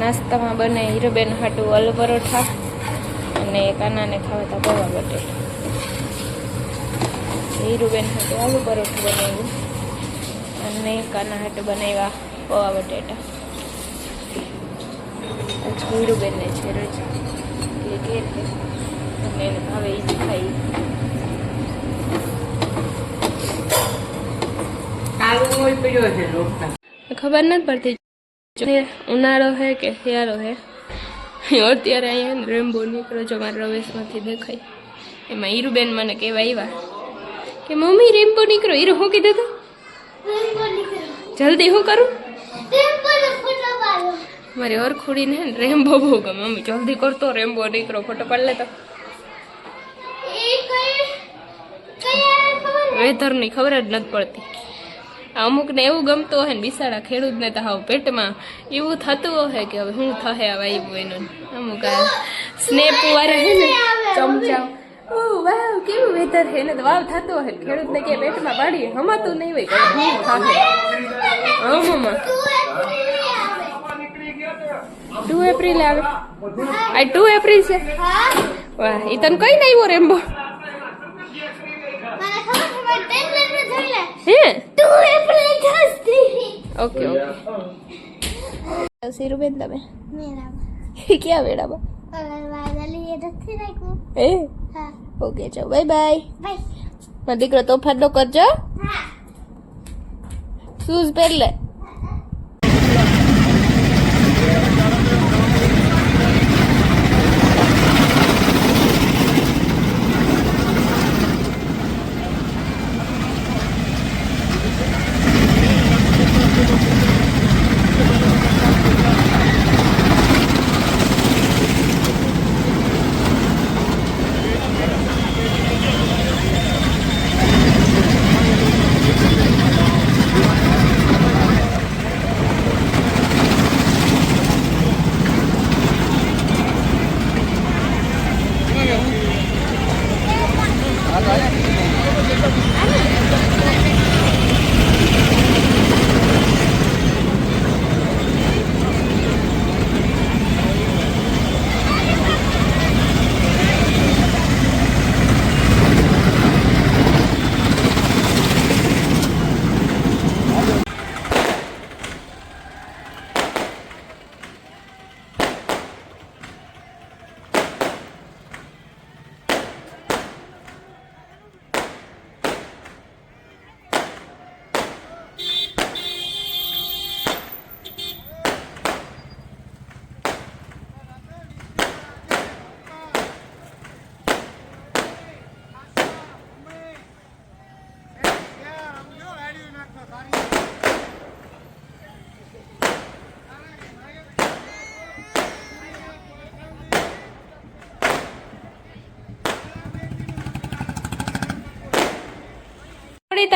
નાસ્તામાં બને હીરોબેન હાટું આલુ પરોઠા અને કાનાને ખાવા હતા પૌવા બટેટા. હીરોબેન હાટું આલુ પરોઠું બનાવ્યું અને કાના હાટું બનાવ્યા પૌવા બટેટા. હીરોબેનને છે રજા એટલે ઘેર છે અને એને ભાવે એ જ ખાઈ. ખબર નથી પડતી ઉનાળો હે કે શિયાળો હે. અત્યારે અહીંયા રેમ્બો નીકળ્યો જો મારા રવેશમાંથી દેખાય. એમાં હીરુબેન મને કહેવા આવ્યા કે મમ્મી રેમ્બો નીકળ્યો. હીરો શું કીધું તું? જલ્દી શું કરું? મારી ઓરખુડીને રેમ્બો બહુ ગમે. મમ્મી જલ્દી કરતો રેમ્બો નીકળો ફોટો પાડ લે તો. વેધરની ખબર જ નથી પડતી. અમુકને એવું ગમતું હોય ને બિસાડા ખેડૂતને તો હાવ પેટમાં એવું થતું હોય કે હવે શું થશે આ વાયુ એનું. અમુક આ સ્નેપ વાળા હે ને ચમચા ઓહ વાવ કેવું વેધર હે ને તો વાવ થતું હોય ખેડૂતને કે પેટમાં પાડીએ હમાતું નહીં હોય શું થશે. હા મમ્મા 2 એપ્રિલ આવે. આ 2 એપ્રિલ છે. વાહ એ તને કઈ નહીં આવ્યો રેમ્બો હે? 2 એપ્રિલ ઓકે ઓકે. હીરુબેન તમે ક્યાં વેડામાં? એ ઓકે ચાલો બાય બાય. મારો દીકરો તોફાન નો કરજો. શૂઝ પહેર લે.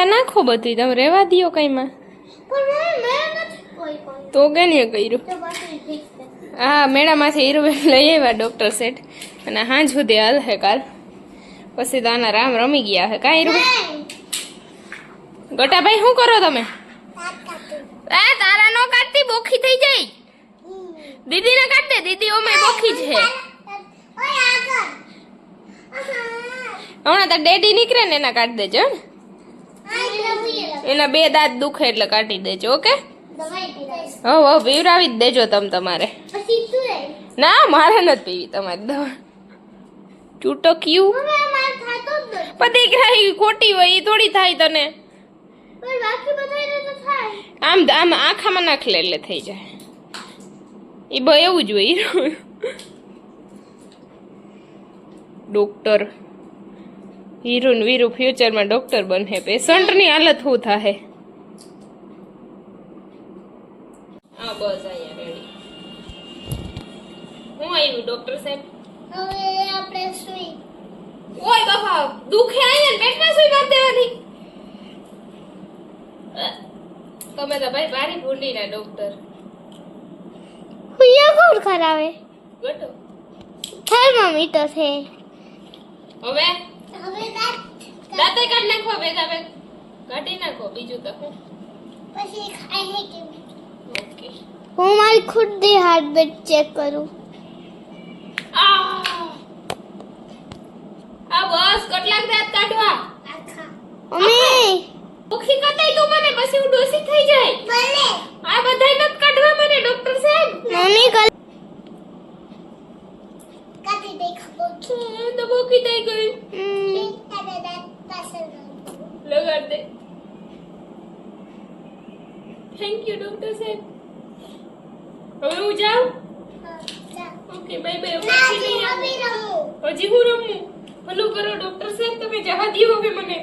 નાખો બધી તમે રેવા દો કઈમાં તો કેને કર્યું. હા મેળામાંથી હીરુબેન લઈ આવ્યા ડોક્ટર સેટ અને હાંજ સુધી હાલ હે કાલ પછી તો આના રામ રમી ગયા હે. કાંઈ હીરુબેન ગટાભાઈ શું કરો તમે? તારા નો કાઢતી બોખી થઈ જાય. દીદી ને કાઢ દે. દીદી ઓમે બોખી જ હે. હમણાં તાર ડેડી નીકળે ને એના કાઢ દેજો. એના 2 દાંત દુખે એટલે કાઢી દેજો. ઓકે હો પીવરાવી જ દેજો તમે તમારે. ના મારે નથી પીવી તમારી દવા. ચૂટો ક્યુ દીકરા ખોટી હોય એ થોડી થાય તને. આમ આમ આખામાં નાખ લે એટલે થઈ જાય. એ બ એવું જ હોય. ડોક્ટર હીરુ ને વીરુ ફ્યુચરમાં ડોક્ટર બને. પેશન્ટની હાલત શું થાય? હા બસ અહીંયા રેડી. હું આવ્યું ડોક્ટર સાહેબ? હવે આપણે સુઈ. ઓય બાપા દુખે અહીંયા પેટમાં સુઈ માર દેવાની. તમે તો ભાઈ ભારી ભૂંડીના ડોક્ટર. હુયા કોણ કરાવે? ગટો થર્મોમીટર છે. હવે દાંતે કાઢ નાખો ભેગા ભેગ કાઢી નાખો. બીજું તો પછી ખાઈ હે કે ઓકે હું મારી ખુદની હાર્ટબીટ ચેક કરું. આ બસ કેટલાક દાંત કાઢવા મમ્મી ઓખી કતાઈ તું મને પછી હું ડોસી થઈ જાય ભલે આ બધાય નત કાઢવા મને ડોક્ટર સાહેબ મમ્મી કાટી દે ખબર તો બોકી થઈ ગઈ તારે દાંત પાસે લગાડ દે થેન્ક યુ ડોક્ટર સાહેબ હવે હું જાઉં ઓકે બાય બાય હજી હું રમું ભલું કરો ડોક્ટર સાહેબ તમે જવા દો હવે મને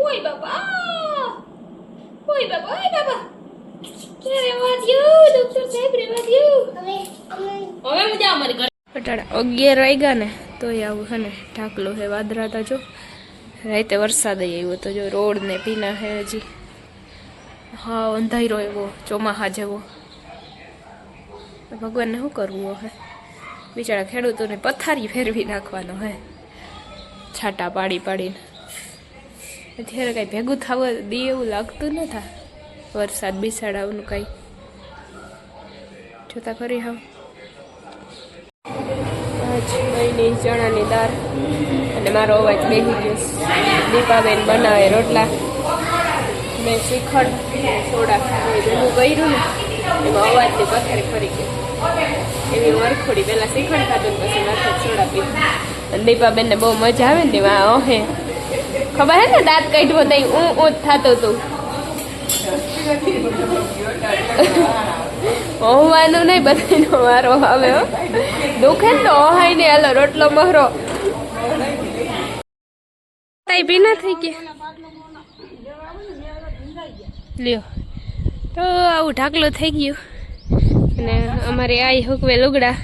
ઓય બાબા ક્યાં રેવા દ્યો ડોક્ટર સાહેબ રેવા દ્યો હવે હું જાઉં મારી ઘરે 11 વાગ્યા ને તોય આવું છે ને ઢાકલો હે વાદળાતા જો રાતે વરસાદ આવ્યો તો જો રોડ ને પીના હે હજી હા અંધારો એવો ચોમાહા જેવો ભગવાનને શું કરવું હે બિચારા ખેડૂતોને પથારી ફેરવી નાખવાનો હે છાટા પાડી પાડીને અત્યારે કાંઈ ભેગું થવા દે એવું લાગતું ન થાય વરસાદ બિસાડાવનું કાંઈ જોતા ખરી હા મહિની ચણાની દાળ અને મારો અવાજ બેસી ગયો દીપાબેન બનાવે રોટલા મેં શ્રીખંડ સોડા ભેગું કર્યું ને એમાં અવાજની પથારી ફરી ગઈ એવી વરખોડી પહેલાં શ્રીખંડ ખાધું ને પછી માથે સોડા પીધું અને દીપાબેનને બહુ મજા આવે ને એમાં ઓહે ખબર હે ને દાંત કાઢવો તઈ ઊં થતું હતું ઓહવાનું નહીં બધાનો વારો આવે હો દુખે ને તો ઓહાય ને હાલો રોટલો મહરો તાઈ ભીના થઈ ગયા લ્યો તો આવું ઢાકલો થઈ ગયું અને અમારે આઈ હુકવે લુગડા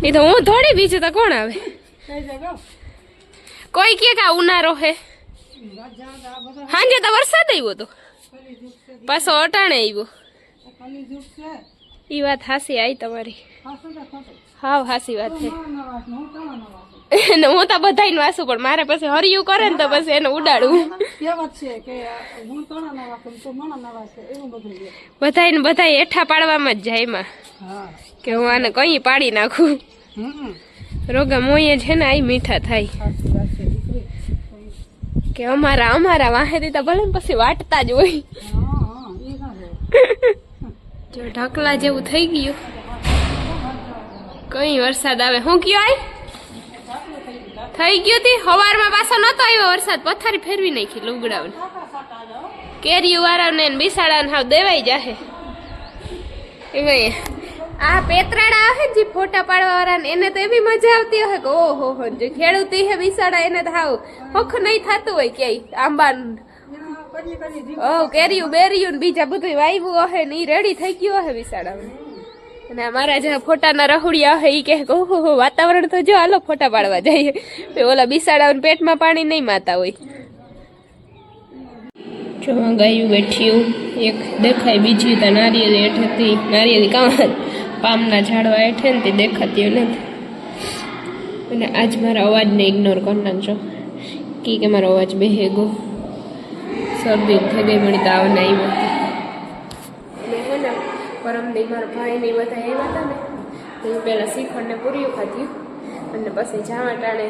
એ તો હું થોડી બીજું તો કોણ આવે કોઈ કે કા ઉનાળો હે હાંજે તો વરસાદ આવ્યો તો પાછો અટાણે આવ્યો ઈ વાત હાસી આવી તમારી હાવ હાસી વાત છે હું તો બધાય વાસું પણ મારે પછી હરિયું કરે ને તો પછી એને ઉડાડવું બધાય એઠા પાડવામાં જ જાય એમાં કે હું આને કઈ પાડી નાખું રોગા મોયે છે ને આ મીઠા થાય કે અમારા વાહેથી તો ભલે પછી વાટતા જ હોય જો ઢકલા જેવું થઈ ગયું કઈ વરસાદ આવે હું કયો આય થઈ ગયું તી હવારમાં પાછો નતો આવ્યો વરસાદ પથારી ફેરવી નાખી લુગડાઓને કેરીયું વાળાને બિસાડાને હાવ દેવાઈ જાહે એમાં આ પેતરાડા આવે જે ફોટા પાડવા વાળા એને તો એવી મજા આવતી હોય કે ઓહો હો જે ખેડૂતી હે બિસાડા એને તો હાવ હખ નહીં થતું હોય ક્યાંય આંબા કેરીયું બેરીયું બીજા બધું વાવ્યું હે ને ઈ રેડી થઈ ગયું હે બિસાડા અને અમારા જે ફોટાના રಹುડિયા હે ઈ કે ઓહો હો વાતાવરણ તો જો હાલો ફોટા પાડવા જઈએ ઓલા બિસાડા પેટમાં પાણી નહીં માતા હોય જો ગાયું બેઠ્યું એક દેખાય બીજી તો નારિયેળ હેઠેથી નારિયેળી કાં પામના ઝાડવા હેઠે ને તે દેખાતી નથી અને આજ મારા અવાજને ઇગ્નોર કરી નાખજો કે મારો અવાજ બેહે ગયો શરદી થઈ ગઈ મળી તાવ ને આવ્યો મેં હે ને પરમદી મારા ભાઈને બધા આવ્યા હતા ને તો હું પહેલાં શ્રીખંડને પૂરીયું ખાધ્યું અને પછી જાવા ટાણે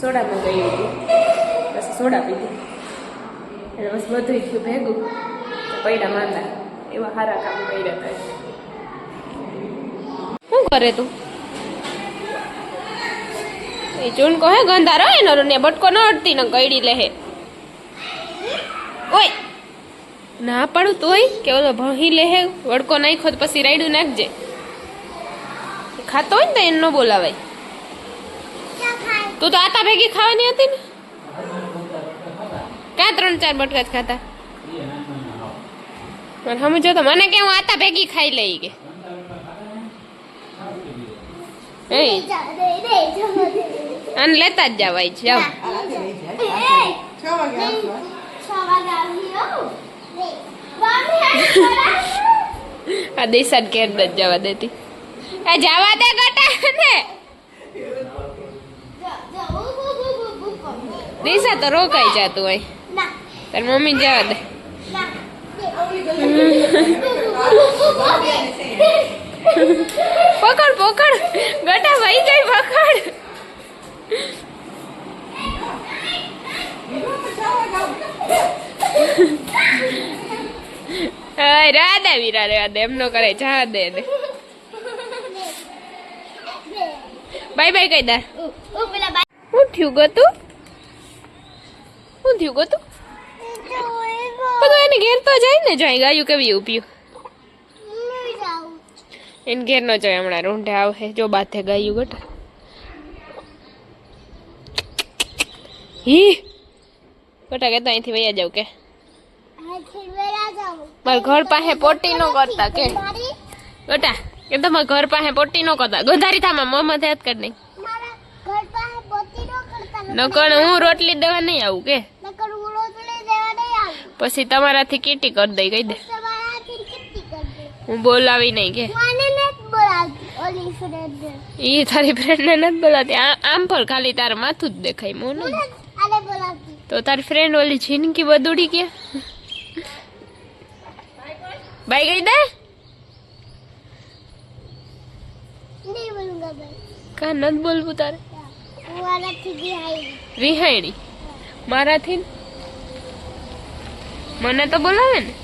સોડામાં ગયું હતું પછી સોડા પીધી અને બસ બધું થયું ભેગું પૈડા માંદા એવા સારા કામ કર્યા હતા શું કરે તું એ ચૂન કહે ગંધારો એનો ને બટકો ન અડતી ને કઈડી લે ઓય ના પાડું તોય કે ઓલો ભહી લે વડકો નાખ્યો તો પછી રાયડું નાખજે ખાતો હોય ને તો એને ન બોલાવાય તું તો આતા ભેગી ખાવાની હતી ને ક્યાં 3-4 બટકા જ ખાતા મને સમજો તો મને કે હું આતા ભેગી ખાઈ લઈ કે આને લેતા જ જવાય છે જાઓ આ દેશાદ કેર જ જવા દેતી આ જવા દે ગટા ને દેશા તો રોકાઈ જતું હોય તાર મમ્મી જવા દે પકડ પકડ ગટા ભાઈ ગઈ પકડ રાધા વીરા રાધા એમ નો કરે જા દે ને બાય બાય કહી દે શું થયું ગતું શું થયું ગતું બધું એને ઘેર તો જાય ને જાય ગાયું કેવી ઉપ્યું એને ઘેર ન જાય હમણાં રૂંઢે આવે જો બાથે ગાયું ગટા હી ગટા કેતા અહીંથી વૈયા જાવ કે મારા ઘર પાસે પોટી નો કરતા કે ગટા કે તમારા ઘર પાસે પોટી નો કરતા ગોધારી થામાં મોહમ્મદ યાદ કર નહીં નકર હું રોટલી દેવા નહીં આવું કે પછી તમારાથી કીટી કરી દઈ કહી દે હું બોલાવી નહીં કે ઈ તારી ફ્રેન્ડ ને નથી બોલાતી આમ પર ખાલી તારે માથું જ દેખાય મોનું તો તારી ફ્રેન્ડ ઓલી જિંદગી બદુડી કે બાય ગઈ દે કા નથી બોલવું તારે રિહાયડી મારાથી મને તો બોલાવે ને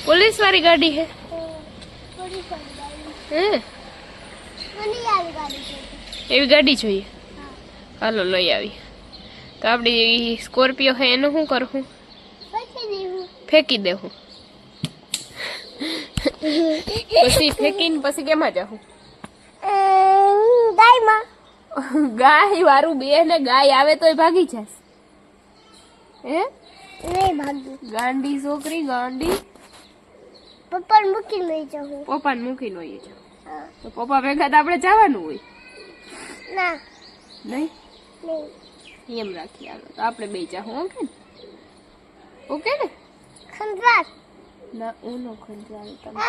પોલીસ વાળી ગાડી હે એવી ગાડી જોઈએ હાલો લઈ આવી તો આપડી સ્કોર્પિયો હે એનું શું કરું ફેંકી દેવું પછી ફેંકીને પછી કેમાં જાઉં ગાય વાળું બે ને ગાય આવે તોય ભાગી જશે હે ગાંડી છોકરી ગાંડી પપ્પાને મૂકીને લઈ જાઉં પપ્પાને મૂકીને હોઈએ જાવ તો પપ્પા ભેગા તો આપણે જવાનું હોય ના નહીં એમ રાખી હાલો તો આપણે બે જાઉં ઓકે ને ખંજાર ના હું નો ખંજાર તમે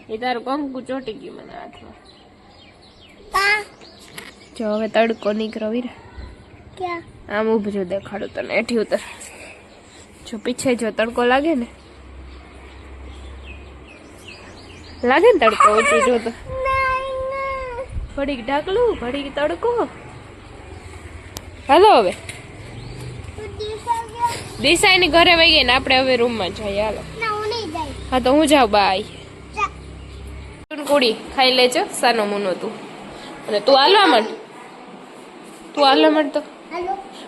એ તારું કંકુ ચોટી ગયું મને હાથમાં જો હવે તડકો નીકળો વીરા ક્યાં આમ ઉભું જો દેખાડું તને એઠી ઉતર જો પીછે જો તડકો લાગે ને તડકો ઊંચું જો તો ઘડીક ઢાકલું ઘડીક તડકો હાલો હવે દિશાઈ ની ઘરે વહી ગઈ ને આપણે હવે રૂમમાં જઈએ હાલો હા તો હું જાઉં બાય કુડી ખાઈ લેજો સાનો મુનો તું અને તું હાલવા માંડ તો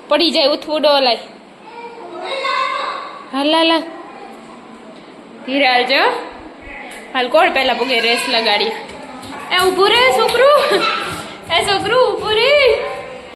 પડી જાય ઉથવું લાય હાલ ધીરે હાલજો હાલ કોણ પેલા પગે રેસ લગાડી એ ઉભું રે છોકરું